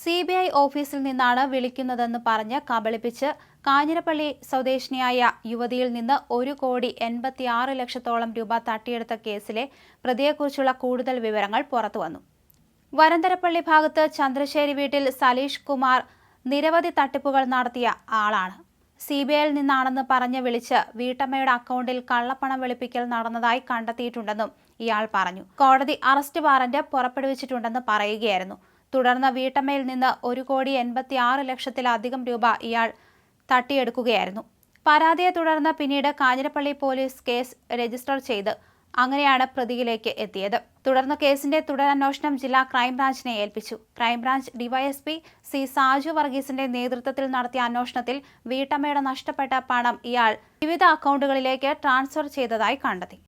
CBI ഓഫീസിൽ നിന്നാണ് വിളിക്കുന്നതെന്ന് പറഞ്ഞ് കബളിപ്പിച്ച് കാഞ്ഞിരപ്പള്ളി സ്വദേശിനിയായ യുവതിയിൽ നിന്ന് 1,86,00,000 രൂപ തട്ടിയെടുത്ത കേസിലെ പ്രതിയെക്കുറിച്ചുള്ള കൂടുതൽ വിവരങ്ങൾ പുറത്തുവന്നു. വരന്തരപ്പള്ളി ഭാഗത്ത് ചന്ദ്രശ്ശേരി വീട്ടിൽ സലീഷ് കുമാർ നിരവധി തട്ടിപ്പുകൾ നടത്തിയ ആളാണ്. CBIയിൽ നിന്നാണെന്ന് പറഞ്ഞ് വിളിച്ച് വീട്ടമ്മയുടെ അക്കൗണ്ടിൽ കള്ളപ്പണം വെളുപ്പിക്കൽ നടന്നതായി കണ്ടെത്തിയിട്ടുണ്ടെന്നും ഇയാൾ പറഞ്ഞു. കോടതി അറസ്റ്റ് വാറന്റ് പുറപ്പെടുവിച്ചിട്ടുണ്ടെന്ന് പറയുകയായിരുന്നു. തുടർന്ന് വീട്ടമ്മയിൽ നിന്ന് 1,86,00,000-ലധികം രൂപ ഇയാൾ തട്ടിയെടുക്കുകയായിരുന്നു. പരാതിയെ തുടർന്ന് പിന്നീട് കാഞ്ഞിരപ്പള്ളി പോലീസ് കേസ് രജിസ്റ്റർ ചെയ്ത് അങ്ങനെയാണ് പ്രതിയിലേക്ക് എത്തിയത്. തുടർന്ന് കേസിന്റെ തുടരന്വേഷണം ജില്ലാ ക്രൈംബ്രാഞ്ചിനെ ഏൽപ്പിച്ചു. ക്രൈംബ്രാഞ്ച് ഡിവൈഎസ്പി സി സാജു വർഗീസിന്റെ നേതൃത്വത്തിൽ നടത്തിയ അന്വേഷണത്തിൽ വീട്ടമ്മയുടെ നഷ്ടപ്പെട്ട പണം ഇയാൾ വിവിധ അക്കൗണ്ടുകളിലേക്ക് ട്രാൻസ്ഫർ ചെയ്തതായി കണ്ടെത്തി.